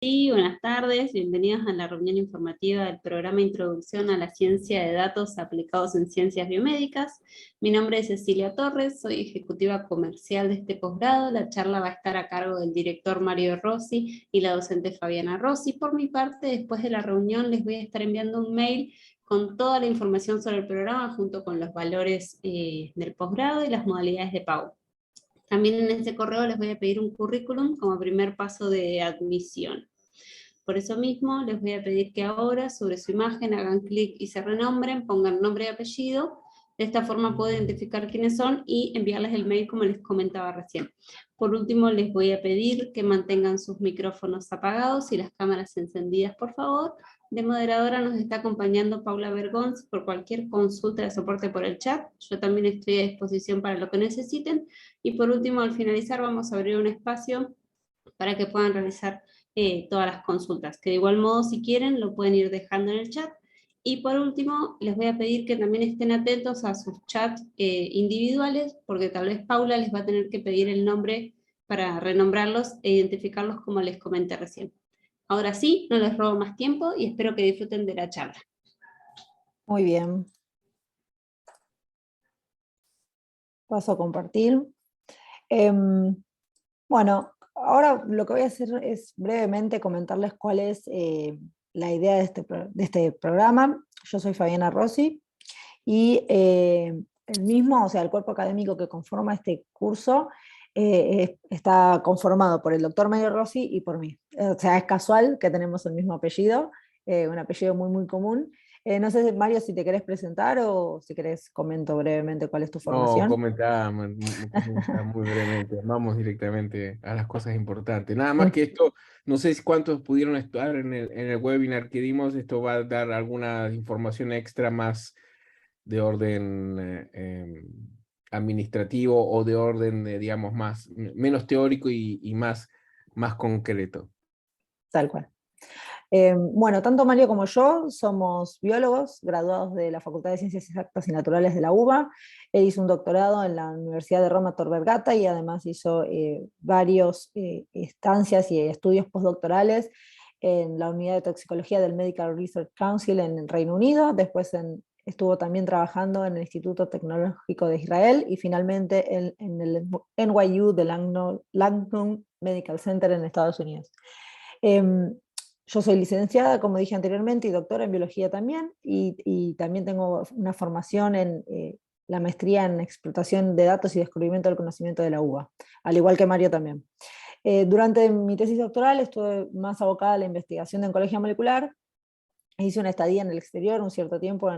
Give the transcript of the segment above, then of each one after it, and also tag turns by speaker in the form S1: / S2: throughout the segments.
S1: Sí, buenas tardes, bienvenidos a la reunión informativa del programa Introducción a la Ciencia de Datos Aplicados en Ciencias Biomédicas. Mi nombre es Cecilia Torres, soy ejecutiva comercial de este posgrado. La charla va a estar a cargo del director Mario Rossi y la docente Fabiana Rossi. Por mi parte, después de la reunión les voy a estar enviando un mail con toda la información sobre el programa, junto con los valores del posgrado y las modalidades de pago. También en ese correo les voy a pedir un currículum como primer paso de admisión. Por eso mismo les voy a pedir que ahora sobre su imagen hagan clic y se renombren, pongan nombre y apellido. De esta forma puedo identificar quiénes son y enviarles el mail como les comentaba recién. Por último les voy a pedir que mantengan sus micrófonos apagados y las cámaras encendidas, por favor. De moderadora nos está acompañando Paula Bergons. Por cualquier consulta de soporte por el chat, yo también estoy a disposición para lo que necesiten. Y por último, al finalizar vamos a abrir un espacio para que puedan realizar todas las consultas, que de igual modo si quieren lo pueden ir dejando en el chat. Y por último les voy a pedir que también estén atentos a sus chats individuales, porque tal vez Paula les va a tener que pedir el nombre para renombrarlos e identificarlos como les comenté recién. Ahora sí, no les robo más tiempo y espero que disfruten de la charla.
S2: Muy bien. Paso a compartir. Bueno, ahora lo que voy a hacer es brevemente comentarles cuál es la idea de este programa. Yo soy Fabiana Rossi y el mismo, o sea, el cuerpo académico que conforma este curso está conformado por el doctor Mario Rossi y por mí. O sea, es casual que tenemos el mismo apellido, un apellido muy, muy común. No sé, Mario, si te querés presentar o si querés comento brevemente cuál es tu
S3: No,
S2: formación.
S3: comenta muy brevemente, vamos directamente a las cosas importantes. Nada más que esto, no sé si cuántos pudieron estar en el webinar que dimos, esto va a dar alguna información extra más de orden administrativo o de orden, digamos, menos teórico y más concreto.
S2: Tal cual. Bueno, tanto Mario como yo somos biólogos graduados de la Facultad de Ciencias Exactas y Naturales de la UBA. Él hizo un doctorado en la Universidad de Roma Tor Vergata y además hizo varios estancias y estudios postdoctorales en la unidad de toxicología del Medical Research Council en el Reino Unido. Después estuvo también trabajando en el Instituto Tecnológico de Israel y finalmente en el NYU de Langone Medical Center en Estados Unidos. Yo soy licenciada, como dije anteriormente, y doctora en biología también, y también tengo una formación en la maestría en explotación de datos y descubrimiento del conocimiento de la UBA, al igual que Mario también. Durante mi tesis doctoral estuve más abocada a la investigación de oncología molecular, hice una estadía en el exterior un cierto tiempo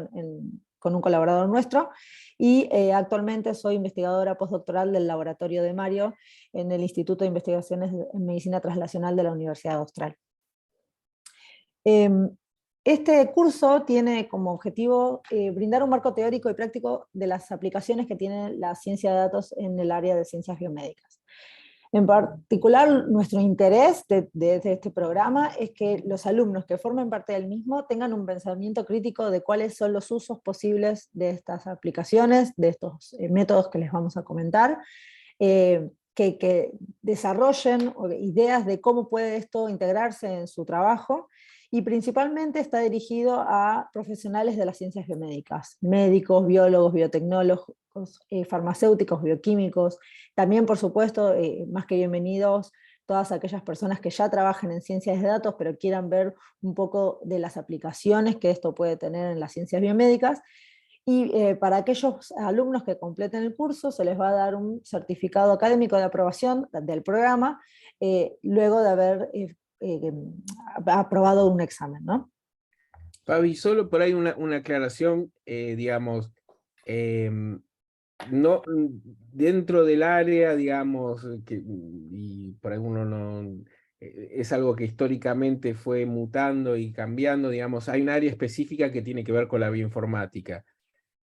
S2: con un colaborador nuestro, y actualmente soy investigadora postdoctoral del laboratorio de Mario en el Instituto de Investigaciones en Medicina Translacional de la Universidad Austral. Este curso tiene como objetivo brindar un marco teórico y práctico de las aplicaciones que tiene la ciencia de datos en el área de ciencias biomédicas. En particular, nuestro interés de este programa es que los alumnos que formen parte del mismo tengan un pensamiento crítico de cuáles son los usos posibles de estas aplicaciones, de estos métodos que les vamos a comentar, que desarrollen ideas de cómo puede esto integrarse en su trabajo, y principalmente está dirigido a profesionales de las ciencias biomédicas, médicos, biólogos, biotecnólogos, farmacéuticos, bioquímicos. También, por supuesto, más que bienvenidos todas aquellas personas que ya trabajan en ciencias de datos, pero quieran ver un poco de las aplicaciones que esto puede tener en las ciencias biomédicas. Y para aquellos alumnos que completen el curso se les va a dar un certificado académico de aprobación del programa, luego de haber aprobado un examen, ¿no?
S3: Fabi, solo por ahí una aclaración, digamos, no, dentro del área, digamos, y por alguno no, es algo que históricamente fue mutando y cambiando, digamos, hay un área específica que tiene que ver con la bioinformática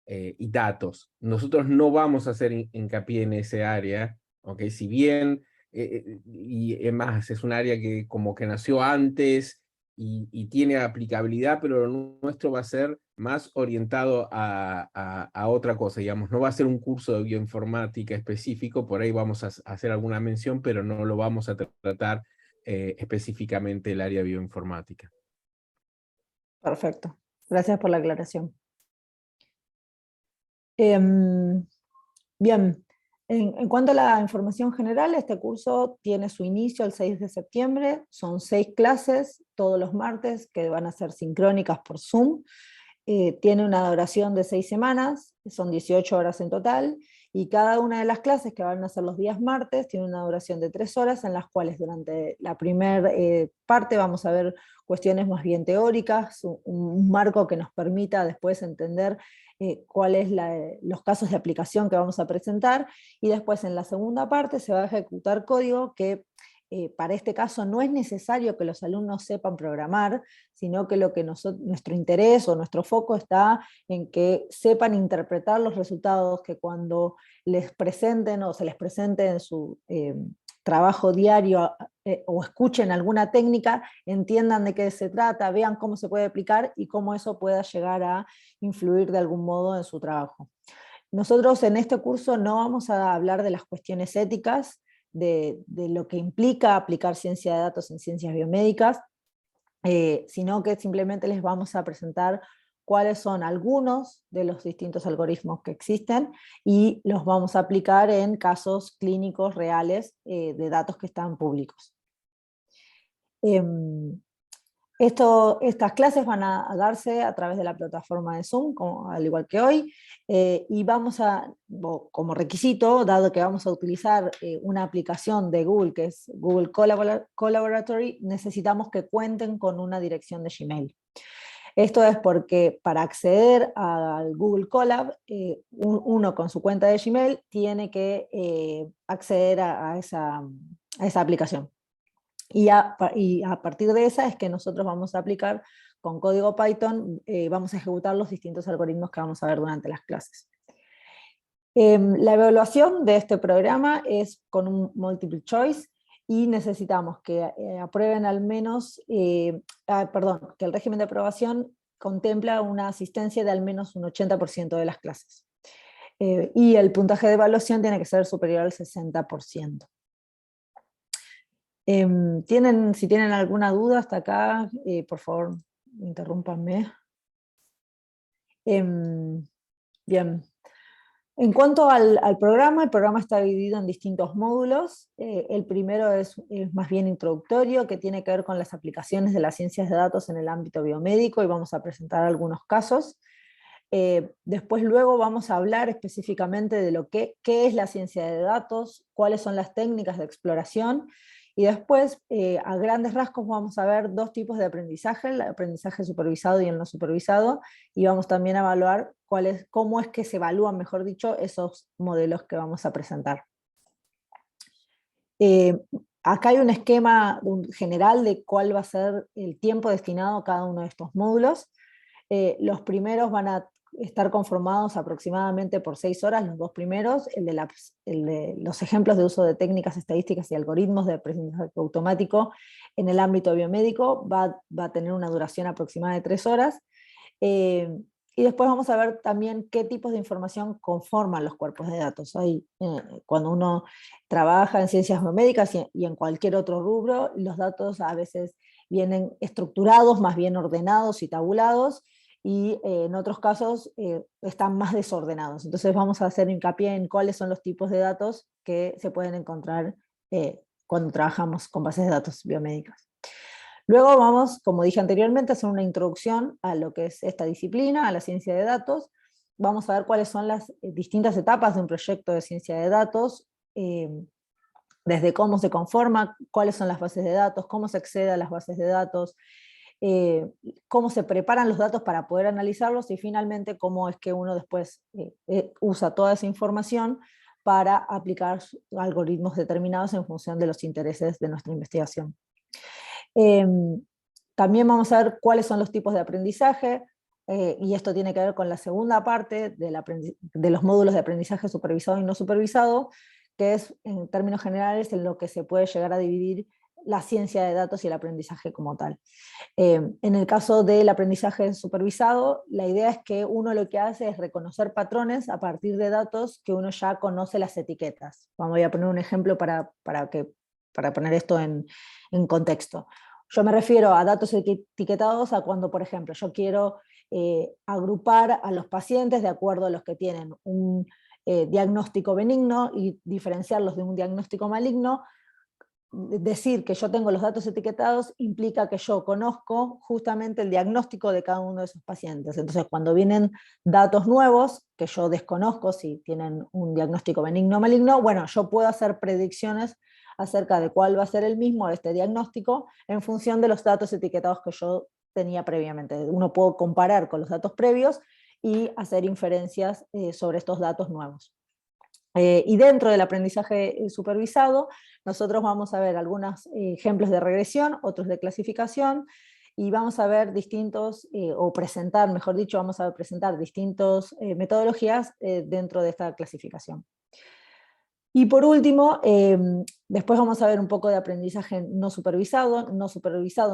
S3: y datos. Nosotros no vamos a hacer hincapié en ese área, ¿okay? Si bien, y es más, es un área que como que nació antes y tiene aplicabilidad, pero lo nuestro va a ser más orientado a otra cosa, digamos, no va a ser un curso de bioinformática específico, por ahí vamos a hacer alguna mención, pero no lo vamos a tratar específicamente el área bioinformática.
S2: Perfecto, gracias por la aclaración. Bien, en cuanto a la información general, este curso tiene su inicio el 6 de septiembre, son 6 clases todos los martes que van a ser sincrónicas por Zoom. Tiene una duración de 6 semanas, son 18 horas en total, y cada una de las clases que van a ser los días martes tiene una duración de 3 horas, en las cuales durante la primera parte vamos a ver cuestiones más bien teóricas, un marco que nos permita después entender cuáles los casos de aplicación que vamos a presentar, y después en la segunda parte se va a ejecutar código que para este caso no es necesario que los alumnos sepan programar, sino que nuestro interés o nuestro foco está en que sepan interpretar los resultados que cuando les presenten o se les presente en su trabajo diario o escuchen alguna técnica, entiendan de qué se trata, vean cómo se puede aplicar y cómo eso pueda llegar a influir de algún modo en su trabajo. Nosotros en este curso no vamos a hablar de las cuestiones éticas, de lo que implica aplicar ciencia de datos en ciencias biomédicas, sino que simplemente les vamos a presentar cuáles son algunos de los distintos algoritmos que existen y los vamos a aplicar en casos clínicos reales de datos que están públicos. Estas clases van a darse a través de la plataforma de Zoom, al igual que hoy, y vamos a, como requisito, dado que vamos a utilizar una aplicación de Google, que es Google Collaboratory, necesitamos que cuenten con una dirección de Gmail. Esto es porque para acceder al Google Colab, uno con su cuenta de Gmail tiene que acceder a esa aplicación. Y a partir de esa es que nosotros vamos a aplicar con código Python, vamos a ejecutar los distintos algoritmos que vamos a ver durante las clases. La evaluación de este programa es con un multiple choice y necesitamos que aprueben al menos, que el régimen de aprobación contempla una asistencia de al menos un 80% de las clases. Y el puntaje de evaluación tiene que ser superior al 60%. Si tienen alguna duda hasta acá, por favor, interrúmpanme. Bien. En cuanto al programa, el programa está dividido en distintos módulos. El primero es más bien introductorio, que tiene que ver con las aplicaciones de las ciencias de datos en el ámbito biomédico, y vamos a presentar algunos casos. Después luego vamos a hablar específicamente de qué es la ciencia de datos, cuáles son las técnicas de exploración, y después a grandes rasgos vamos a ver 2 tipos de aprendizaje, el aprendizaje supervisado y el no supervisado, y vamos también a evaluar cómo es que se evalúan, mejor dicho, esos modelos que vamos a presentar. Acá hay un esquema general de cuál va a ser el tiempo destinado a cada uno de estos módulos. Los primeros van a estar conformados aproximadamente por 6 horas, los 2 primeros, el de los ejemplos de uso de técnicas estadísticas y algoritmos de aprendizaje automático en el ámbito biomédico va a tener una duración aproximada de 3 horas, y después vamos a ver también qué tipos de información conforman los cuerpos de datos. Cuando uno trabaja en ciencias biomédicas y en cualquier otro rubro, los datos a veces vienen estructurados, más bien ordenados y tabulados, y en otros casos están más desordenados. Entonces vamos a hacer hincapié en cuáles son los tipos de datos que se pueden encontrar cuando trabajamos con bases de datos biomédicas. Luego vamos, como dije anteriormente, a hacer una introducción a lo que es esta disciplina, a la ciencia de datos. Vamos a ver cuáles son las distintas etapas de un proyecto de ciencia de datos, desde cómo se conforma, cuáles son las bases de datos, cómo se accede a las bases de datos, cómo se preparan los datos para poder analizarlos, y finalmente cómo es que uno después usa toda esa información para aplicar algoritmos determinados en función de los intereses de nuestra investigación. También vamos a ver cuáles son los tipos de aprendizaje, y esto tiene que ver con la segunda parte de los módulos de aprendizaje supervisado y no supervisado, que es, en términos generales, en lo que se puede llegar a dividir la ciencia de datos y el aprendizaje como tal. En el caso del aprendizaje supervisado, la idea es que uno lo que hace es reconocer patrones a partir de datos que uno ya conoce las etiquetas. Voy a poner un ejemplo para que para poner esto en contexto. Yo me refiero a datos etiquetados a cuando, por ejemplo, yo quiero agrupar a los pacientes de acuerdo a los que tienen un diagnóstico benigno y diferenciarlos de un diagnóstico maligno. Decir que yo tengo los datos etiquetados implica que yo conozco justamente el diagnóstico de cada uno de esos pacientes. Entonces, cuando vienen datos nuevos, que yo desconozco si tienen un diagnóstico benigno o maligno, bueno, yo puedo hacer predicciones acerca de cuál va a ser el mismo este diagnóstico en función de los datos etiquetados que yo tenía previamente. Uno puede comparar con los datos previos y hacer inferencias sobre estos datos nuevos. Y dentro del aprendizaje supervisado, nosotros vamos a ver algunos ejemplos de regresión, otros de clasificación, y vamos a ver distintos, o presentar, mejor dicho, vamos a presentar distintas metodologías dentro de esta clasificación. Y por último, después vamos a ver un poco de aprendizaje no supervisado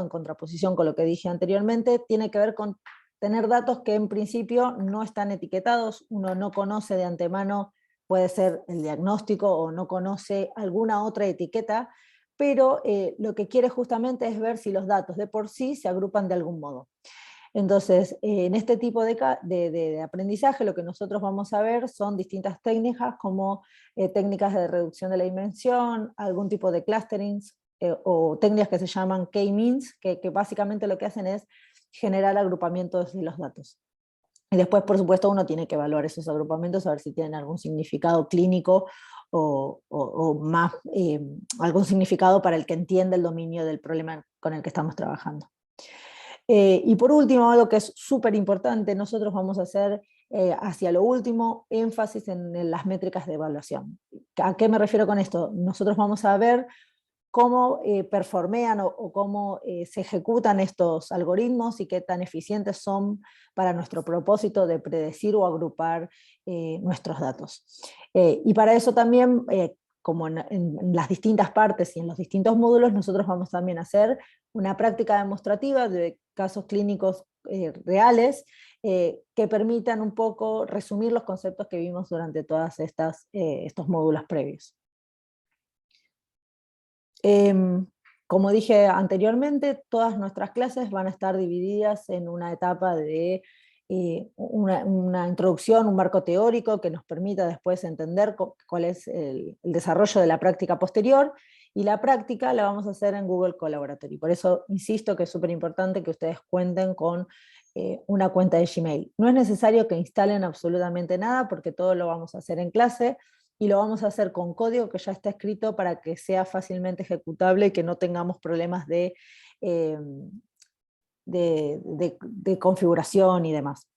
S2: en contraposición con lo que dije anteriormente, tiene que ver con tener datos que en principio no están etiquetados, uno no conoce de antemano, puede ser el diagnóstico o no conoce alguna otra etiqueta, pero lo que quiere justamente es ver si los datos de por sí se agrupan de algún modo. Entonces, en este tipo de aprendizaje lo que nosotros vamos a ver son distintas técnicas como técnicas de reducción de la dimensión, algún tipo de clusterings o técnicas que se llaman K-means, que básicamente lo que hacen es generar agrupamientos de los datos. Y después, por supuesto, uno tiene que evaluar esos agrupamientos, a ver si tienen algún significado clínico o más, algún significado para el que entiende el dominio del problema con el que estamos trabajando. Y por último, algo que es súper importante, nosotros vamos a hacer hacia lo último énfasis en las métricas de evaluación. ¿A qué me refiero con esto? Nosotros vamos a ver cómo performean o cómo se ejecutan estos algoritmos y qué tan eficientes son para nuestro propósito de predecir o agrupar nuestros datos. Y para eso también, como en las distintas partes y en los distintos módulos, nosotros vamos también a hacer una práctica demostrativa de casos clínicos reales que permitan un poco resumir los conceptos que vimos durante todos estos módulos previos. Como dije anteriormente, todas nuestras clases van a estar divididas en una etapa de una introducción, un marco teórico que nos permita después entender cuál es el desarrollo de la práctica posterior, y la práctica la vamos a hacer en Google Collaboratory. Por eso insisto que es súper importante que ustedes cuenten con una cuenta de Gmail. No es necesario que instalen absolutamente nada porque todo lo vamos a hacer en clase, y lo vamos a hacer con código que ya está escrito para que sea fácilmente ejecutable y que no tengamos problemas de configuración y demás.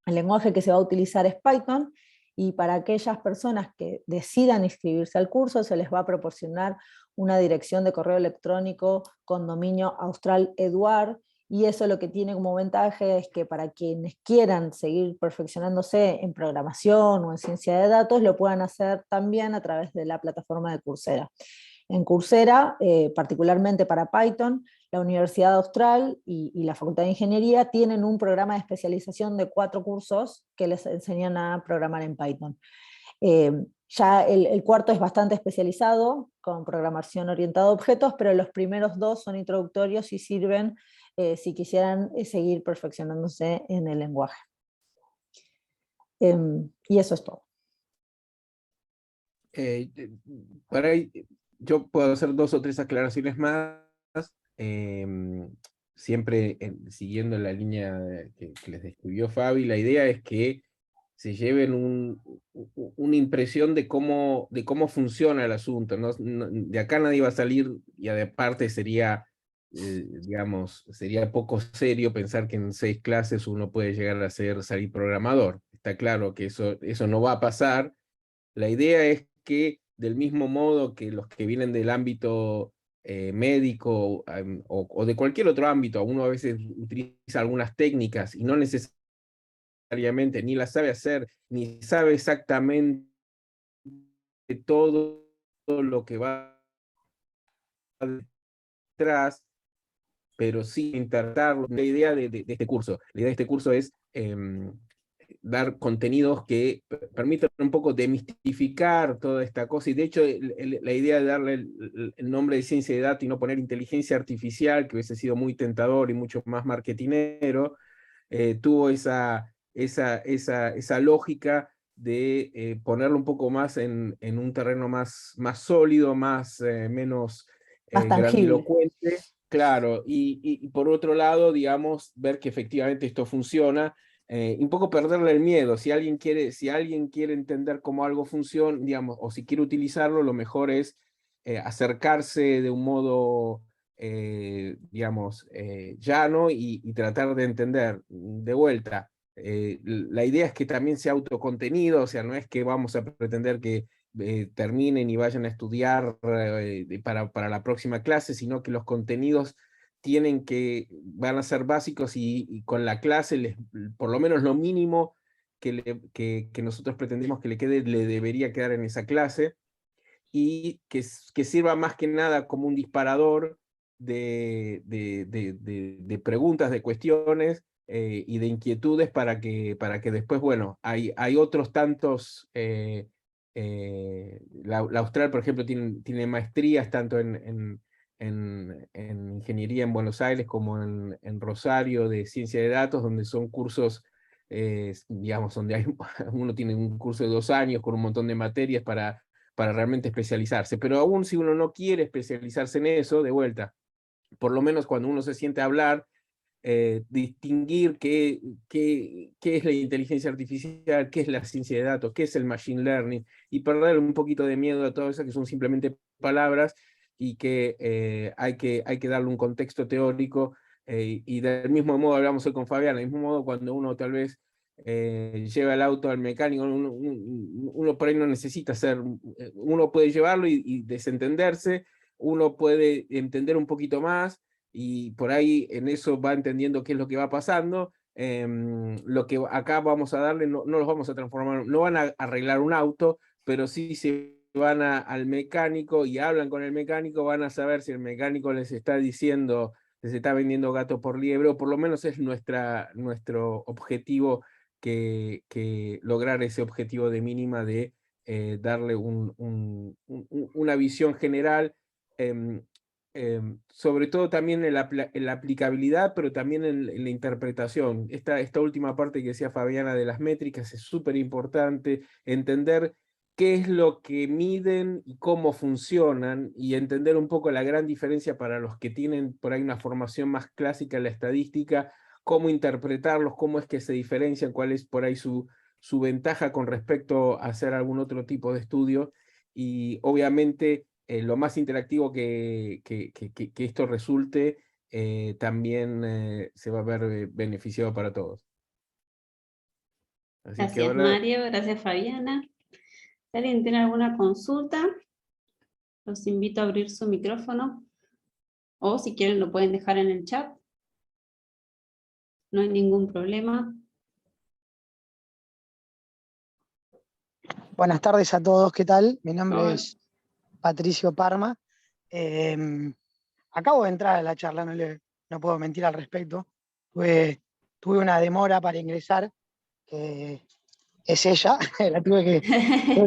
S2: El lenguaje que se va a utilizar es Python, y para aquellas personas que decidan inscribirse al curso se les va a proporcionar una dirección de correo electrónico con dominio Austral Eduard, y eso lo que tiene como ventaja es que para quienes quieran seguir perfeccionándose en programación o en ciencia de datos, lo puedan hacer también a través de la plataforma de Coursera. En Coursera, particularmente para Python, la Universidad Austral y la Facultad de Ingeniería tienen un programa de especialización de 4 cursos que les enseñan a programar en Python. Ya el cuarto es bastante especializado, con programación orientada a objetos, pero los primeros 2 son introductorios y sirven si quisieran seguir perfeccionándose en el lenguaje. Y eso es todo.
S3: Por ahí yo puedo hacer 2 o 3 aclaraciones más, siempre siguiendo la línea que les describió Fabi. La idea es que se lleven una impresión de cómo funciona el asunto, ¿no? De acá nadie va a salir, y aparte sería, digamos, sería poco serio pensar que en 6 clases uno puede llegar a salir programador. Está claro que eso no va a pasar. La idea es que, del mismo modo que los que vienen del ámbito médico o de cualquier otro ámbito, uno a veces utiliza algunas técnicas y no necesariamente ni las sabe hacer, ni sabe exactamente todo lo que va detrás, pero sí intentarlo. La idea de este curso, la idea de este curso es dar contenidos que permitan un poco demistificar toda esta cosa, y de hecho la idea de darle el nombre de ciencia de datos y no poner inteligencia artificial, que hubiese sido muy tentador y mucho más marketinero, tuvo esa lógica de ponerlo un poco más en un terreno más sólido, menos
S2: Más tangible.
S3: grandilocuente, claro, y por otro lado, digamos, ver que efectivamente esto funciona, un poco perderle el miedo. Si alguien quiere entender cómo algo funciona, digamos, o si quiere utilizarlo, lo mejor es acercarse de un modo, digamos, llano, y tratar de entender de vuelta. La idea es que también sea autocontenido, o sea, no es que vamos a pretender que terminen y vayan a estudiar para la próxima clase, sino que los contenidos van a ser básicos, y con la clase, por lo menos lo mínimo que nosotros pretendemos que le quede, le debería quedar en esa clase, y que sirva más que nada como un disparador de preguntas, de cuestiones y de inquietudes, para que después, bueno, hay otros tantos. La Austral, por ejemplo, tiene maestrías tanto en ingeniería en Buenos Aires como en Rosario, de ciencia de datos, donde son cursos, digamos, donde uno tiene un curso de 2 años con un montón de materias para realmente especializarse. Pero aún si uno no quiere especializarse en eso, de vuelta, por lo menos cuando uno se siente a hablar, distinguir qué es la inteligencia artificial, qué es la ciencia de datos, qué es el machine learning, y perder un poquito de miedo a todo eso, que son simplemente palabras, y que hay que darle un contexto teórico, y del mismo modo, hablamos hoy con Fabián, del mismo modo cuando uno tal vez lleva el auto al mecánico, uno por ahí no necesita uno puede llevarlo y desentenderse, uno puede entender un poquito más, y por ahí en eso va entendiendo qué es lo que va pasando. Lo que acá vamos a darle, no los vamos a transformar, no van a arreglar un auto, pero sí se van al mecánico y hablan con el mecánico, van a saber si el mecánico les está diciendo, les está vendiendo gato por liebre, o por lo menos es nuestro objetivo, que lograr ese objetivo de mínima de darle una visión general, sobre todo también en la aplicabilidad, pero también en la interpretación. Esta última parte que decía Fabiana de las métricas es súper importante, entender qué es lo que miden y cómo funcionan, y entender un poco la gran diferencia para los que tienen por ahí una formación más clásica en la estadística, cómo interpretarlos, cómo es que se diferencian, cuál es por ahí su ventaja con respecto a hacer algún otro tipo de estudio, y obviamente lo más interactivo que esto resulte, también se va a ver beneficiado para todos. Así que
S1: Gracias,
S3: ahora,
S1: Mario. Gracias, Fabiana. Si alguien tiene alguna consulta, los invito a abrir su micrófono, o si quieren lo pueden dejar en el chat. No hay ningún problema.
S4: Buenas tardes a todos, ¿qué tal? Mi nombre
S1: Hola.
S4: es Patricio Parma. Acabo de entrar a la charla, no puedo mentir al respecto. Tuve una demora para ingresar, que es ella, la tuve que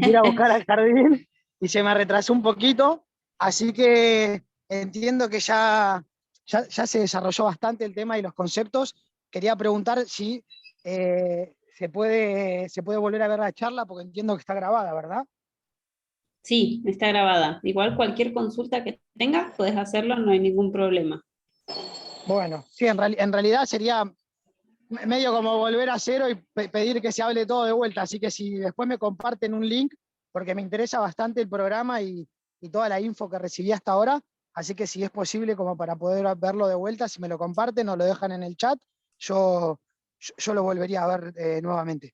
S4: ir a buscar al jardín y se me retrasó un poquito, así que entiendo que ya se desarrolló bastante el tema y los conceptos. Quería preguntar si se puede volver a ver la charla, porque entiendo que está grabada, ¿verdad?
S1: Sí, está grabada. Igual cualquier consulta que tengas, puedes hacerlo, no hay ningún problema.
S4: Bueno, sí, en realidad sería medio como volver a cero y pedir que se hable todo de vuelta, así que si después me comparten un link, porque me interesa bastante el programa y toda la info que recibí hasta ahora, así que si es posible como para poder verlo de vuelta, si me lo comparten o lo dejan en el chat, yo lo volvería a ver nuevamente.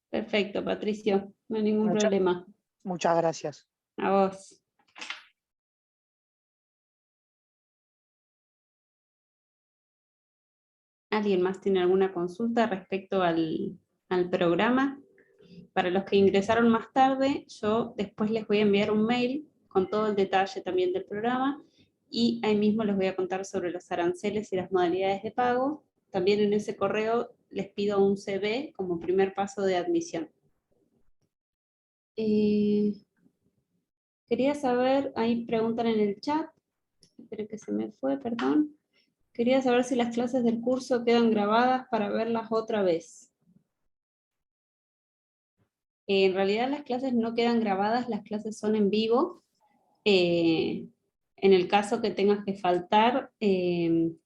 S1: Perfecto, Patricio, no hay ningún problema.
S4: Muchas gracias.
S1: A vos. ¿Alguien más tiene alguna consulta respecto al programa? Para los que ingresaron más tarde, yo después les voy a enviar un mail con todo el detalle también del programa, y ahí mismo les voy a contar sobre los aranceles y las modalidades de pago. también en ese correo les pido un CV como primer paso de admisión. Quería saber, ahí preguntan en el chat, espero que se me fue, perdón. Quería saber si las clases del curso quedan grabadas para verlas otra vez. En realidad las clases no quedan grabadas, las clases son en vivo. En el caso que tengas que faltar,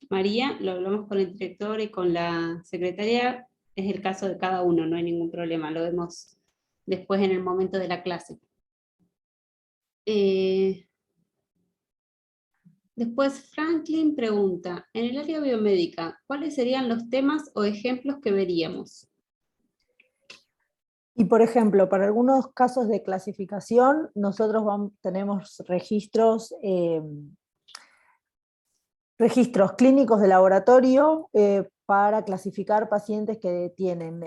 S1: María, lo hablamos con el director y con la secretaria, es el caso de cada uno, no hay ningún problema, lo vemos después en el momento de la clase. Después Franklin pregunta, en el área biomédica, ¿cuáles serían los temas o ejemplos que veríamos?
S2: Y por ejemplo, para algunos casos de clasificación, nosotros tenemos registros clínicos de laboratorio para clasificar pacientes que tienen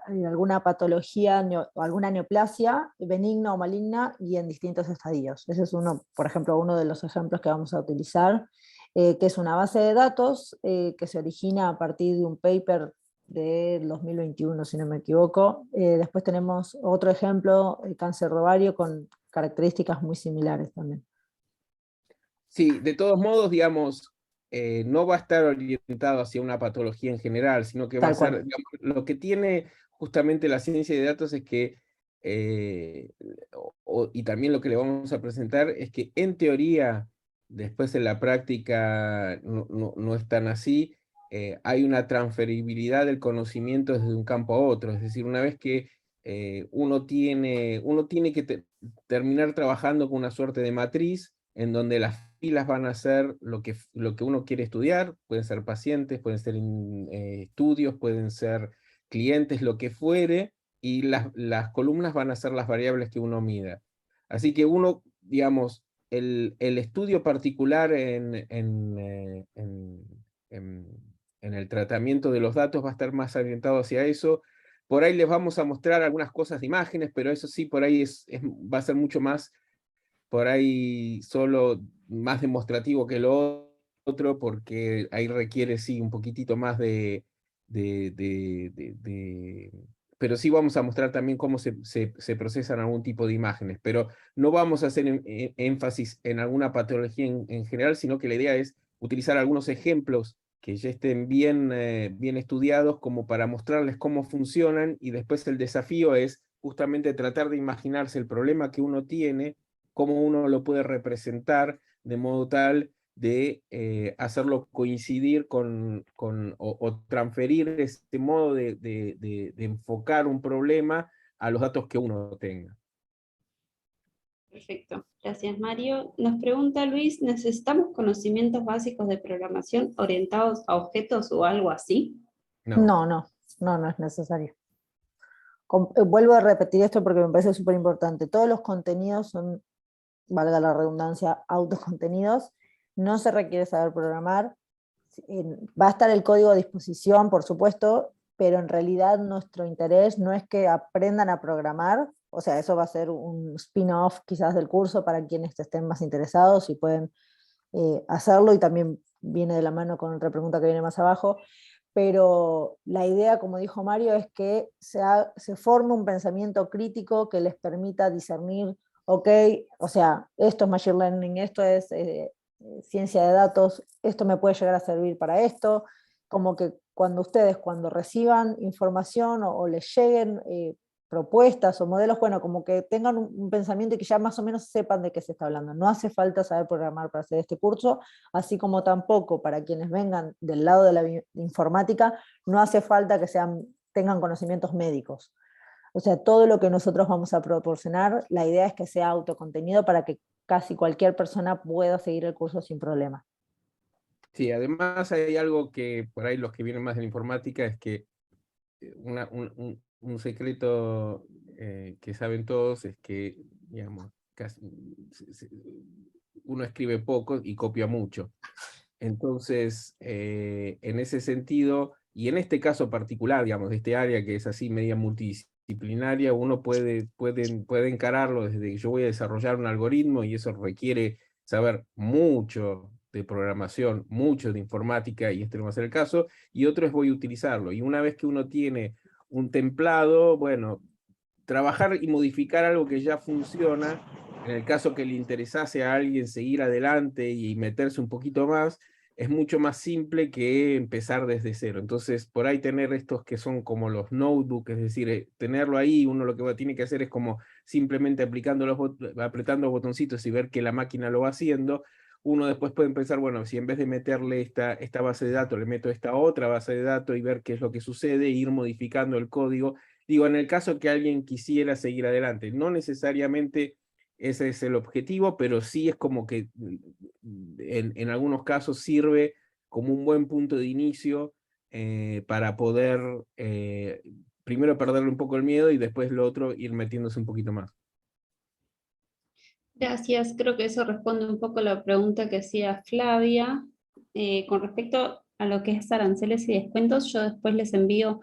S2: alguna patología o alguna neoplasia benigna o maligna y en distintos estadios. Ese es uno, por ejemplo, uno de los ejemplos que vamos a utilizar, que es una base de datos que se origina a partir de un paper del 2021, si no me equivoco. Después tenemos otro ejemplo, el cáncer de ovario, con características muy similares también.
S3: Sí, de todos modos, digamos, no va a estar orientado hacia una patología en general, sino que va a ser, digamos, lo que tiene justamente la ciencia de datos es que, y también lo que le vamos a presentar, es que en teoría, después en la práctica no es tan así, hay una transferibilidad del conocimiento desde un campo a otro, es decir, una vez que uno tiene que terminar trabajando con una suerte de matriz, en donde las filas van a ser lo que uno quiere estudiar, pueden ser pacientes, pueden ser estudios, pueden ser clientes, lo que fuere, y las columnas van a ser las variables que uno mida. Así que uno, digamos, el estudio particular en el tratamiento de los datos va a estar más orientado hacia eso. Por ahí les vamos a mostrar algunas cosas de imágenes, pero eso sí, por ahí va a ser mucho más por ahí solo más demostrativo que lo otro, porque ahí requiere sí un poquitito más pero sí vamos a mostrar también cómo se procesan algún tipo de imágenes, pero no vamos a hacer énfasis en alguna patología en general, sino que la idea es utilizar algunos ejemplos que ya estén bien estudiados como para mostrarles cómo funcionan, y después el desafío es justamente tratar de imaginarse el problema que uno tiene, cómo uno lo puede representar de modo tal de hacerlo coincidir o transferir este modo de enfocar un problema a los datos que uno tenga.
S1: Perfecto, gracias Mario. Nos pregunta Luis, ¿necesitamos conocimientos básicos de programación orientados a objetos o algo así?
S2: No es necesario. Vuelvo a repetir esto porque me parece súper importante. Todos los contenidos son, valga la redundancia, autocontenidos. No se requiere saber programar. Va a estar el código a disposición, por supuesto, pero en realidad nuestro interés no es que aprendan a programar. O sea, eso va a ser un spin-off quizás del curso para quienes estén más interesados y pueden hacerlo, y también viene de la mano con otra pregunta que viene más abajo. Pero la idea, como dijo Mario, es que se forme un pensamiento crítico que les permita discernir, ok, o sea, esto es Machine Learning, esto es ciencia de datos, esto me puede llegar a servir para esto, como que cuando reciban información o les lleguen propuestas o modelos, bueno, como que tengan un pensamiento y que ya más o menos sepan de qué se está hablando. No hace falta saber programar para hacer este curso, así como tampoco para quienes vengan del lado de la informática, no hace falta que tengan conocimientos médicos. O sea, todo lo que nosotros vamos a proporcionar, la idea es que sea autocontenido para que casi cualquier persona pueda seguir el curso sin problema.
S3: Sí, además hay algo que por ahí los que vienen más de la informática es que un secreto que saben todos es que, digamos, uno escribe poco y copia mucho. Entonces, en ese sentido, y en este caso particular, digamos, de este área que es así media multidisciplinaria, uno puede encararlo desde que yo voy a desarrollar un algoritmo y eso requiere saber mucho de programación, mucho de informática, y este no va a ser el caso, y otro es voy a utilizarlo. Y una vez que uno tiene un templado, bueno, trabajar y modificar algo que ya funciona, en el caso que le interesase a alguien seguir adelante y meterse un poquito más, es mucho más simple que empezar desde cero. Entonces, por ahí tener estos que son como los notebooks, es decir, tenerlo ahí, uno lo que tiene que hacer es como simplemente apretando los botoncitos y ver que la máquina lo va haciendo. Uno después puede pensar, bueno, si en vez de meterle esta base de datos, le meto esta otra base de datos y ver qué es lo que sucede, e ir modificando el código. Digo, en el caso que alguien quisiera seguir adelante, no necesariamente ese es el objetivo, pero sí es como que en algunos casos sirve como un buen punto de inicio para poder primero perderle un poco el miedo y después lo otro ir metiéndose un poquito más.
S1: Gracias, creo que eso responde un poco a la pregunta que hacía Flavia. Con respecto a lo que es aranceles y descuentos, yo después les envío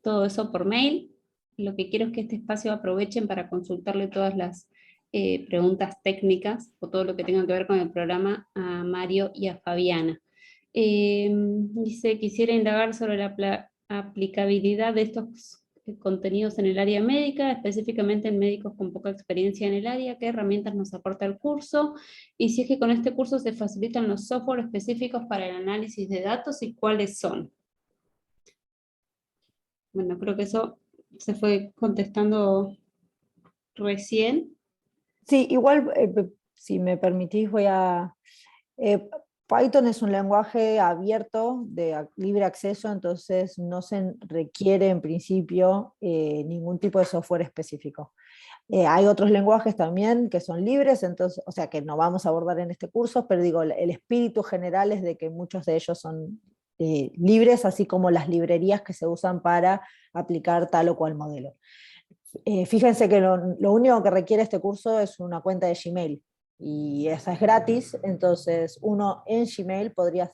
S1: todo eso por mail. Lo que quiero es que este espacio aprovechen para consultarle todas las preguntas técnicas o todo lo que tenga que ver con el programa a Mario y a Fabiana. Dice, quisiera indagar sobre la aplicabilidad de estos contenidos en el área médica, específicamente en médicos con poca experiencia en el área, qué herramientas nos aporta el curso, y si es que con este curso se facilitan los software específicos para el análisis de datos y cuáles son. Bueno, creo que eso se fue contestando recién.
S2: Sí, igual, si me permitís, Python es un lenguaje abierto de libre acceso, entonces no se requiere en principio ningún tipo de software específico. Hay otros lenguajes también que son libres, entonces, o sea, que no vamos a abordar en este curso, pero digo, el espíritu general es de que muchos de ellos son libres, así como las librerías que se usan para aplicar tal o cual modelo. Fíjense que lo único que requiere este curso es una cuenta de Gmail, y esa es gratis, entonces uno en Gmail podría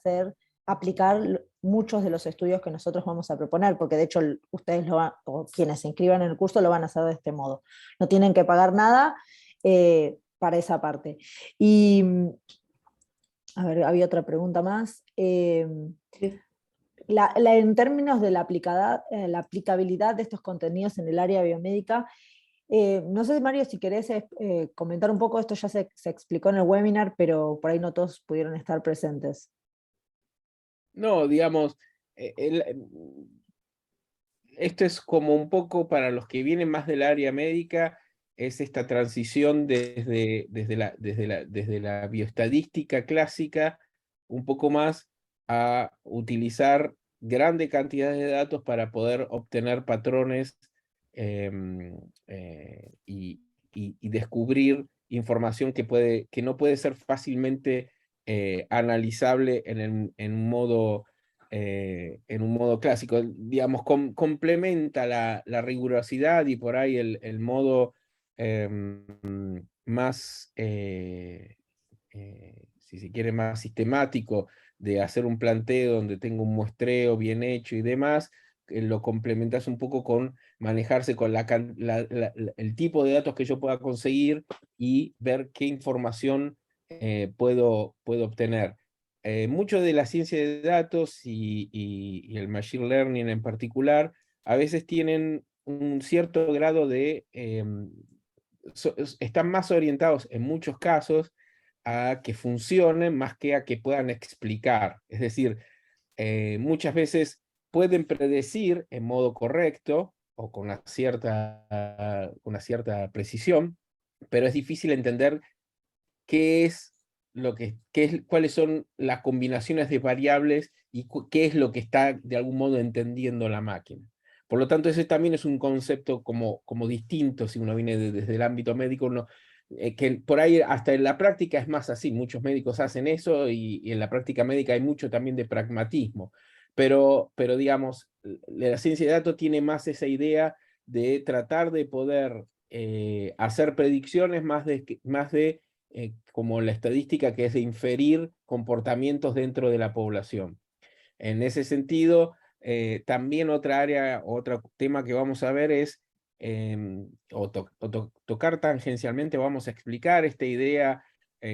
S2: aplicar muchos de los estudios que nosotros vamos a proponer, porque de hecho ustedes o quienes se inscriban en el curso lo van a hacer de este modo. No tienen que pagar nada para esa parte. Y, a ver, había otra pregunta más. En términos de la aplicabilidad de estos contenidos en el área biomédica, no sé, Mario, si querés comentar un poco, esto ya se explicó en el webinar, pero por ahí no todos pudieron estar presentes.
S3: No, digamos, esto es como un poco para los que vienen más del área médica, es esta transición desde la bioestadística clásica, un poco más a utilizar grande cantidades de datos para poder obtener patrones y descubrir información que no puede ser fácilmente analizable en un modo clásico. Digamos, complementa la rigurosidad y por ahí el modo más, si se quiere, más sistemático de hacer un planteo donde tengo un muestreo bien hecho y demás. Lo complementas un poco con manejarse con el tipo de datos que yo pueda conseguir y ver qué información puedo obtener. Mucho de la ciencia de datos y el machine learning en particular, a veces tienen un cierto grado de, están más orientados en muchos casos a que funcionen más que a que puedan explicar. Es decir, muchas veces pueden predecir en modo correcto o con una cierta precisión, pero es difícil entender qué es cuáles son las combinaciones de variables y qué es lo que está de algún modo entendiendo la máquina. Por lo tanto, ese también es un concepto como distinto si uno viene desde el ámbito médico, que por ahí hasta en la práctica es más así. Muchos médicos hacen eso y en la práctica médica hay mucho también de pragmatismo. Pero digamos, la ciencia de datos tiene más esa idea de tratar de poder hacer predicciones más de como la estadística que es de inferir comportamientos dentro de la población. En ese sentido, también otro tema que vamos a ver es, tocar tangencialmente, vamos a explicar esta idea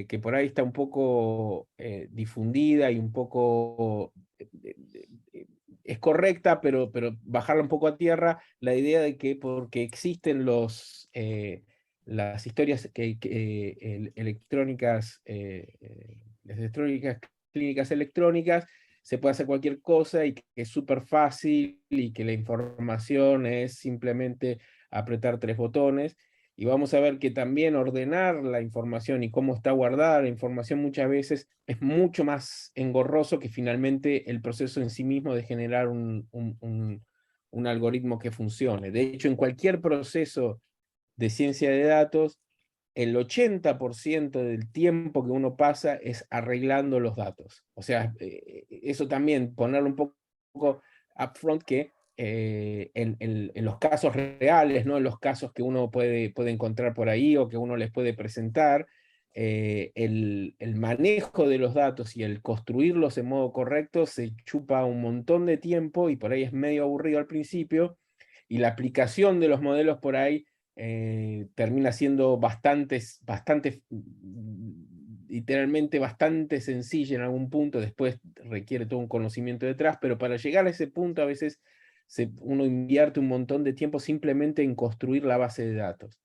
S3: que por ahí está un poco difundida y un poco... es correcta, pero bajarla un poco a tierra, la idea de que porque existen las historias electrónicas, las electrónicas, clínicas electrónicas, se puede hacer cualquier cosa y que es súper fácil y que la información es simplemente apretar 3 botones. Y vamos a ver que también ordenar la información y cómo está guardada la información muchas veces es mucho más engorroso que finalmente el proceso en sí mismo de generar un algoritmo que funcione. De hecho, en cualquier proceso de ciencia de datos, el 80% del tiempo que uno pasa es arreglando los datos. O sea, eso también, ponerlo un poco upfront, que en los casos reales, ¿no? En los casos que uno puede encontrar por ahí o que uno les puede presentar, el manejo de los datos y el construirlos en modo correcto se chupa un montón de tiempo y por ahí es medio aburrido al principio, y la aplicación de los modelos por ahí termina siendo literalmente bastante sencilla en algún punto, después requiere todo un conocimiento detrás, pero para llegar a ese punto a veces uno invierte un montón de tiempo simplemente en construir la base de datos.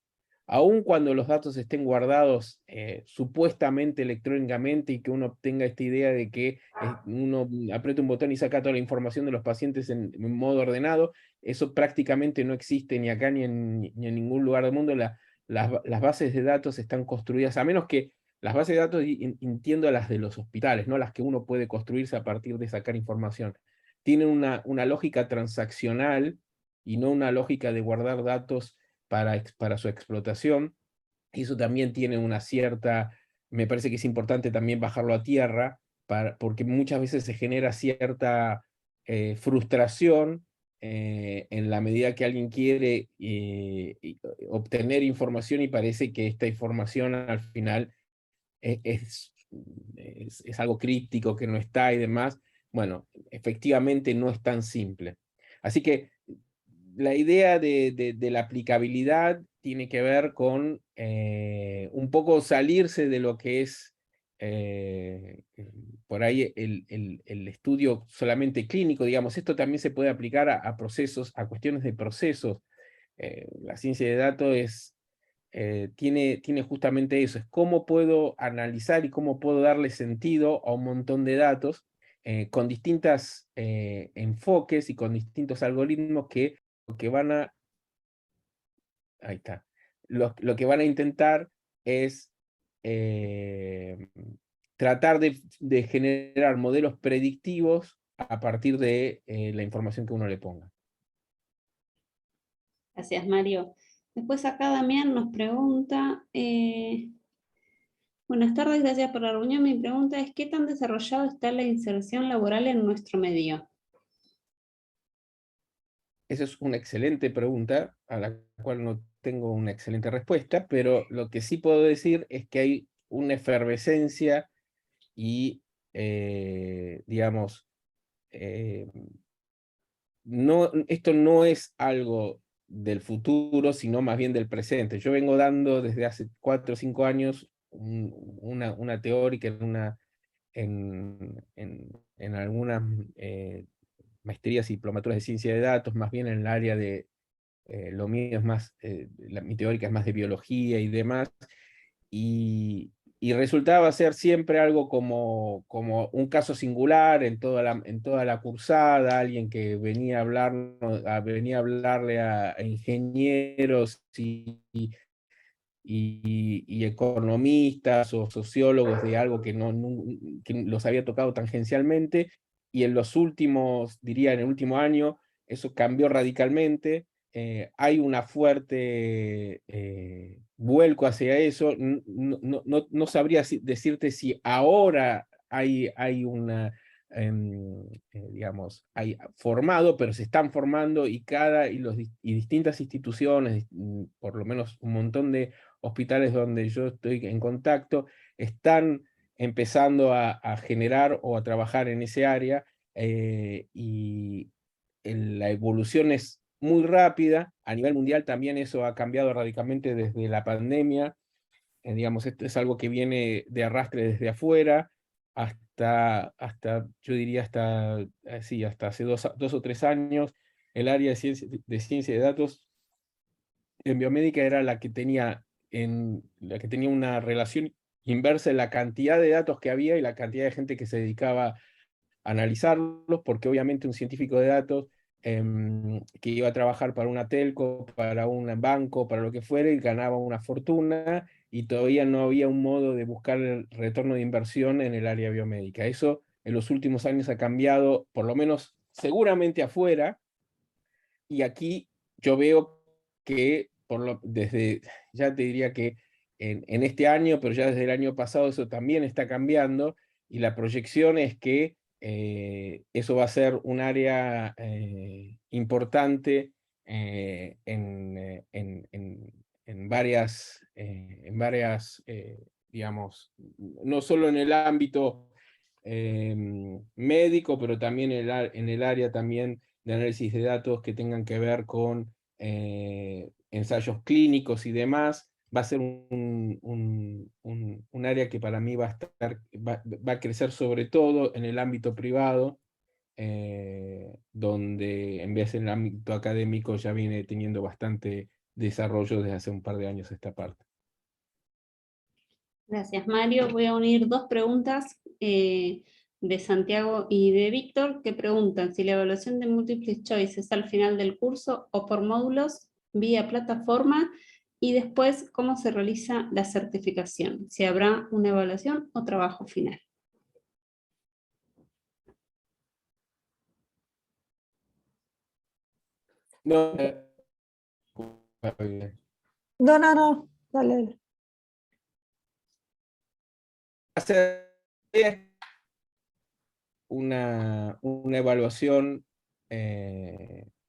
S3: Aun cuando los datos estén guardados supuestamente electrónicamente y que uno tenga esta idea de que uno aprieta un botón y saca toda la información de los pacientes en modo ordenado, eso prácticamente no existe ni acá ni en ningún lugar del mundo. Las bases de datos están construidas, a menos que las bases de datos, entiendo las de los hospitales, no las que uno puede construirse a partir de sacar información. Tienen una lógica transaccional y no una lógica de guardar datos para su explotación, y eso también tiene una cierta, me parece que es importante también bajarlo a tierra, porque muchas veces se genera cierta frustración en la medida que alguien quiere obtener información y parece que esta información al final es algo críptico, que no está y demás. Bueno, efectivamente no es tan simple. Así que la idea de la aplicabilidad tiene que ver con un poco salirse de lo que es por ahí el estudio solamente clínico, digamos. Esto también se puede aplicar a procesos, a cuestiones de procesos. La ciencia de datos tiene justamente eso, es cómo puedo analizar y cómo puedo darle sentido a un montón de datos con distintos enfoques y con distintos algoritmos que lo que van a, ahí está, lo que van a intentar es tratar de generar modelos predictivos a partir de la información que uno le ponga.
S1: Gracias, Mario. Después acá Damián nos pregunta, buenas tardes, gracias por la reunión. Mi pregunta es, ¿qué tan desarrollado está la inserción laboral en nuestro medio?
S3: Esa es una excelente pregunta, a la cual no tengo una excelente respuesta, pero lo que sí puedo decir es que hay una efervescencia y, digamos, esto no es algo del futuro, sino más bien del presente. Yo vengo dando desde hace 4 o 5 años una teórica en algunas maestrías y diplomaturas de ciencia de datos, más bien en el área de, lo mío es más, mi teórica es más de biología y demás, y resultaba ser siempre algo como un caso singular en toda la cursada, alguien que venía a hablarle a ingenieros y economistas o sociólogos de algo que que los había tocado tangencialmente, y en los últimos, diría en el último año, eso cambió radicalmente. Hay una fuerte vuelco hacia eso. No sabría decirte si ahora hay una, digamos, hay formado, pero se están formando, y distintas instituciones, por lo menos un montón de hospitales donde yo estoy en contacto, están empezando a generar o a trabajar en ese área, y la evolución es muy rápida. A nivel mundial también eso ha cambiado radicalmente desde la pandemia. digamos, esto es algo que viene de arrastre desde afuera hasta yo diría, hasta hace 2 o 3 años, el área de ciencia de datos en biomédica era la que tenía una relación inversa en la cantidad de datos que había y la cantidad de gente que se dedicaba a analizarlos, porque obviamente un científico de datos que iba a trabajar para una telco, para un banco, para lo que fuera, y ganaba una fortuna, y todavía no había un modo de buscar el retorno de inversión en el área biomédica. Eso en los últimos años ha cambiado, por lo menos seguramente afuera, y aquí yo veo que ya te diría que en este año, pero ya desde el año pasado eso también está cambiando, y la proyección es que eso va a ser un área importante en varias, digamos, no solo en el ámbito médico, pero también en el área también de análisis de datos que tengan que ver con ensayos clínicos y demás. Va a ser un área que para mí va a crecer sobre todo en el ámbito privado, donde en vez del ámbito académico ya viene teniendo bastante desarrollo desde hace un par de años esta parte.
S1: Gracias, Mario. Voy a unir 2 preguntas de Santiago y de Víctor, que preguntan si la evaluación de Multiple Choice es al final del curso o por módulos vía plataforma, y después cómo se realiza la certificación, si habrá una evaluación o trabajo final.
S3: No,
S2: No, dale.
S3: hacer una evaluación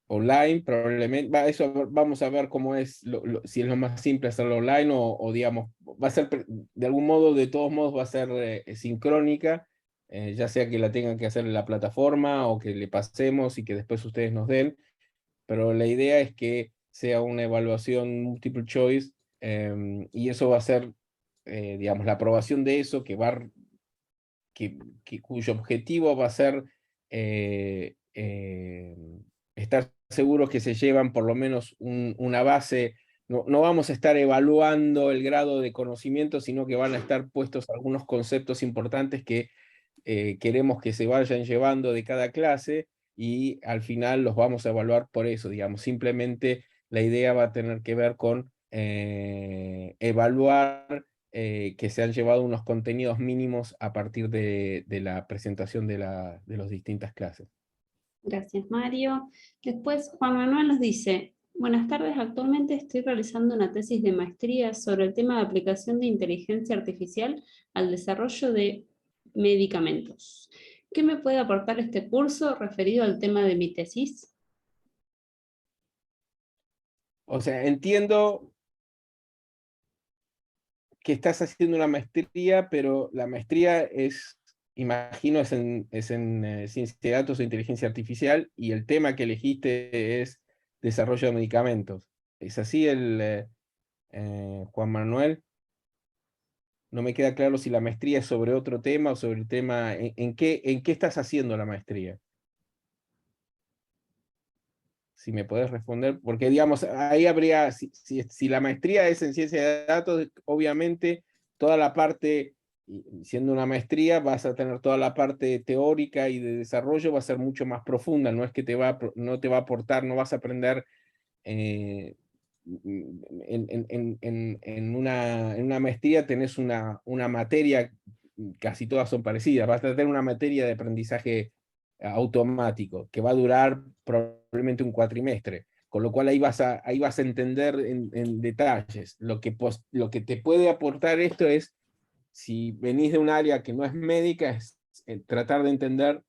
S3: online, probablemente. Eso vamos a ver cómo es, si es lo más simple hacerlo online o digamos, va a ser, de algún modo, de todos modos va a ser sincrónica, ya sea que la tengan que hacer en la plataforma o que le pasemos y que después ustedes nos den, pero la idea es que sea una evaluación multiple choice, y eso va a ser, digamos, la aprobación de eso cuyo objetivo va a ser estar seguros que se llevan por lo menos una base. No vamos a estar evaluando el grado de conocimiento, sino que van a estar puestos algunos conceptos importantes que queremos que se vayan llevando de cada clase, y al final los vamos a evaluar por eso, digamos. Simplemente la idea va a tener que ver con evaluar que se han llevado unos contenidos mínimos a partir de la presentación de las distintas clases.
S1: Gracias, Mario. Después, Juan Manuel nos dice: buenas tardes, actualmente estoy realizando una tesis de maestría sobre el tema de aplicación de inteligencia artificial al desarrollo de medicamentos. ¿Qué me puede aportar este curso referido al tema de mi tesis?
S3: O sea, entiendo que estás haciendo una maestría, pero la maestría imagino, es en ciencia de datos o inteligencia artificial, y el tema que elegiste es desarrollo de medicamentos. ¿Es así, Juan Manuel? No me queda claro si la maestría es sobre otro tema o sobre el tema. ¿En qué estás haciendo la maestría? Si me podés responder, porque digamos, ahí habría, si la maestría es en ciencia de datos, obviamente toda la parte, siendo una maestría, vas a tener toda la parte teórica y de desarrollo, va a ser mucho más profunda. No es que no te va a aportar, no vas a aprender en una maestría. Tenés una materia, casi todas son parecidas, vas a tener una materia de aprendizaje automático que va a durar probablemente un cuatrimestre, con lo cual ahí vas a entender en detalles. Lo que te puede aportar esto es, si venís de un área que no es médica, es tratar de entender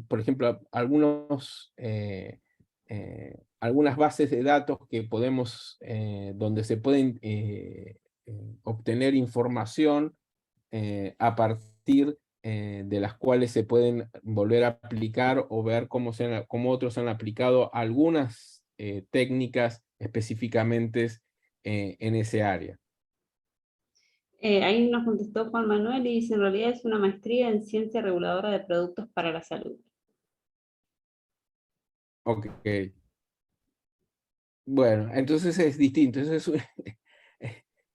S3: por ejemplo, algunas bases de datos que podemos, donde se pueden obtener información a partir de las cuales se pueden volver a aplicar o ver cómo otros han aplicado algunas técnicas específicamente en ese área.
S1: Ahí nos contestó Juan Manuel y dice, en realidad es una maestría en ciencia reguladora de productos para la salud.
S3: Ok. Bueno, entonces es distinto.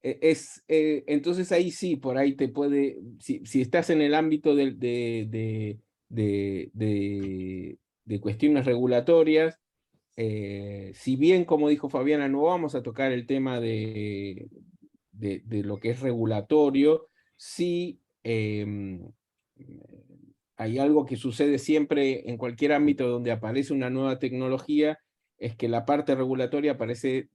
S3: Entonces ahí sí, por ahí te puede, si estás en el ámbito de cuestiones regulatorias, si bien, como dijo Fabiana, no vamos a tocar el tema de lo que es regulatorio, sí hay algo que sucede siempre en cualquier ámbito donde aparece una nueva tecnología, es que la parte regulatoria aparece,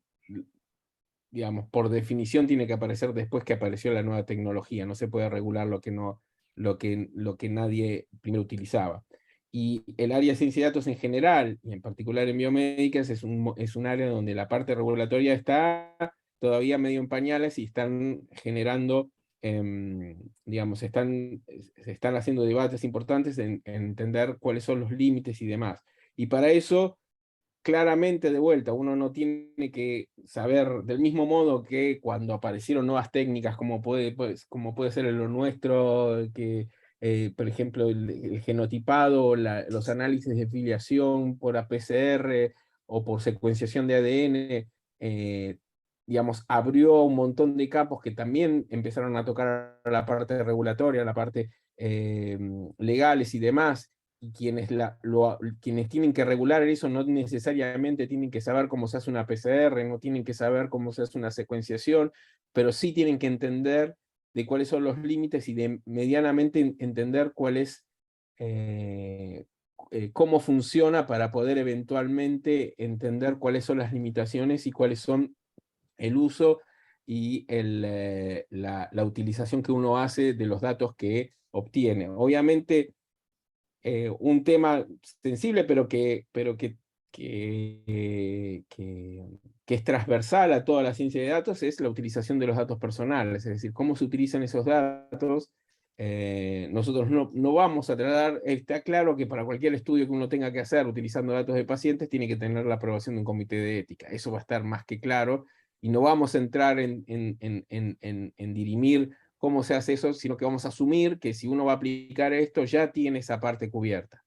S3: digamos, por definición tiene que aparecer después que apareció la nueva tecnología, no se puede regular lo que nadie primero utilizaba. Y el área de ciencia de datos en general, y en particular en biomédicas, es un área donde la parte regulatoria está todavía medio en pañales y están generando, digamos, se están haciendo debates importantes en entender cuáles son los límites y demás. Y para eso, claramente, de vuelta, uno no tiene que saber, del mismo modo que cuando aparecieron nuevas técnicas, como puede ser lo nuestro, que por ejemplo el genotipado, los análisis de filiación por APCR o por secuenciación de ADN, digamos, abrió un montón de campos que también empezaron a tocar la parte regulatoria, la parte legales y demás. Y quienes tienen que regular eso no necesariamente tienen que saber cómo se hace una PCR, no tienen que saber cómo se hace una secuenciación, pero sí tienen que entender de cuáles son los límites y de medianamente entender cuál es, cómo funciona para poder eventualmente entender cuáles son las limitaciones y cuáles son el uso y la utilización que uno hace de los datos que obtiene. Obviamente, un tema sensible, pero que es transversal a toda la ciencia de datos, es la utilización de los datos personales, es decir, cómo se utilizan esos datos. Nosotros no vamos a tratar, está claro que para cualquier estudio que uno tenga que hacer utilizando datos de pacientes, tiene que tener la aprobación de un comité de ética, eso va a estar más que claro, y no vamos a entrar en dirimir cómo se hace eso, sino que vamos a asumir que si uno va a aplicar esto, ya tiene esa parte cubierta.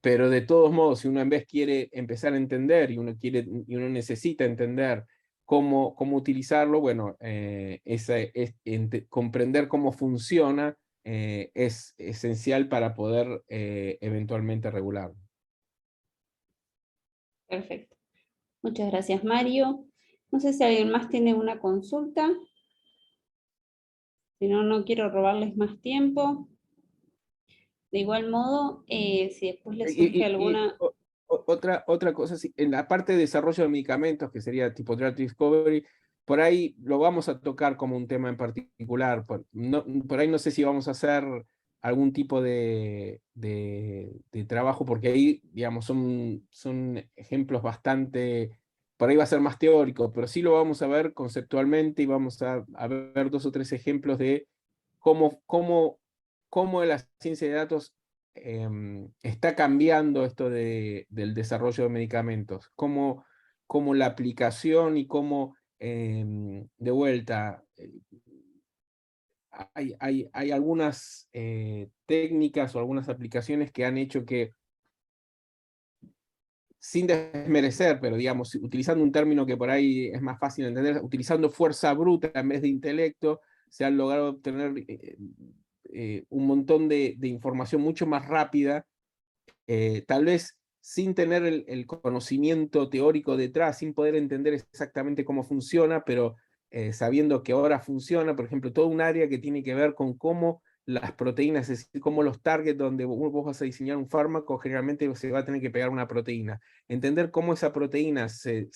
S3: Pero de todos modos, si uno en vez quiere empezar a entender y uno necesita entender cómo utilizarlo, bueno, comprender cómo funciona es esencial para poder eventualmente regularlo.
S1: Perfecto. Muchas gracias, Mario. No sé si alguien más tiene una consulta. Si no, no quiero robarles más tiempo. De igual modo, si después les surge alguna...
S3: Otra cosa, en la parte de desarrollo de medicamentos, que sería tipo drug discovery, por ahí lo vamos a tocar como un tema en particular. Por ahí no sé si vamos a hacer algún tipo de trabajo, porque ahí, digamos, son ejemplos bastante, por ahí va a ser más teórico, pero sí lo vamos a ver conceptualmente y vamos a ver 2 o 3 ejemplos de cómo la ciencia de datos está cambiando esto del desarrollo de medicamentos, cómo la aplicación y cómo, de vuelta, hay algunas técnicas o algunas aplicaciones que han hecho que, sin desmerecer, pero digamos, utilizando un término que por ahí es más fácil de entender, utilizando fuerza bruta en vez de intelecto, se han logrado obtener un montón de información mucho más rápida, tal vez sin tener el conocimiento teórico detrás, sin poder entender exactamente cómo funciona, pero sabiendo que ahora funciona, por ejemplo, todo un área que tiene que ver con cómo las proteínas, es decir, cómo los targets donde vos vas a diseñar un fármaco, generalmente se va a tener que pegar una proteína. Entender cómo esa proteína se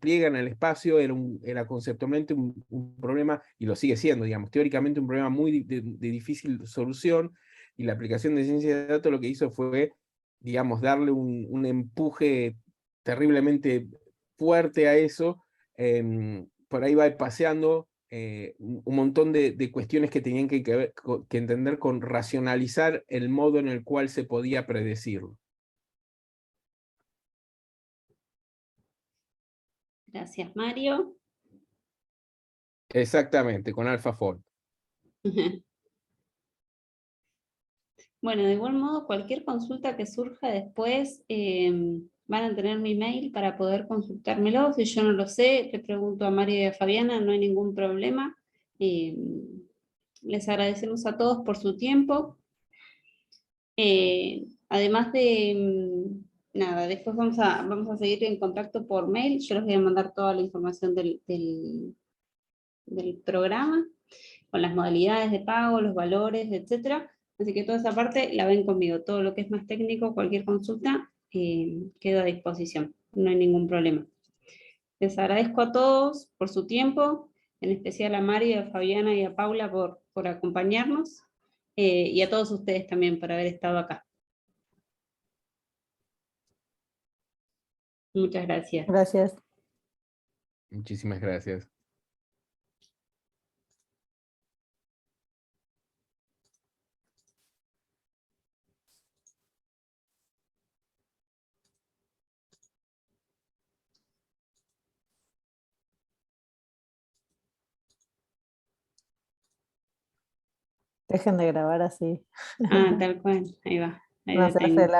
S3: pliega en el espacio era conceptualmente un problema, y lo sigue siendo, digamos, teóricamente un problema muy de difícil solución, y la aplicación de ciencia de datos lo que hizo fue, digamos, darle un empuje terriblemente fuerte a eso. Por ahí va paseando un montón de cuestiones que tenían que entender con racionalizar el modo en el cual se podía predecirlo.
S1: Gracias, Mario.
S3: Exactamente, con AlphaFold.
S1: Bueno, de igual modo, cualquier consulta que surja después, van a tener mi mail para poder consultármelo. Si yo no lo sé, le pregunto a Mario y a Fabiana, no hay ningún problema. Les agradecemos a todos por su tiempo. Además de, nada, después vamos a seguir en contacto por mail. Yo les voy a mandar toda la información del programa, con las modalidades de pago, los valores, etcétera. Así que toda esa parte la ven conmigo. Todo lo que es más técnico, cualquier consulta, quedo a disposición. No hay ningún problema. Les agradezco a todos por su tiempo, en especial a Mario, a Fabiana y a Paula por acompañarnos, y a todos ustedes también por haber estado acá. Muchas gracias.
S2: Gracias.
S3: Muchísimas gracias.
S2: Dejen de grabar así.
S1: Ah, tal cual. Ahí va. Ahí
S2: No
S1: va
S2: se
S1: el
S2: hace
S1: timing.
S2: largo.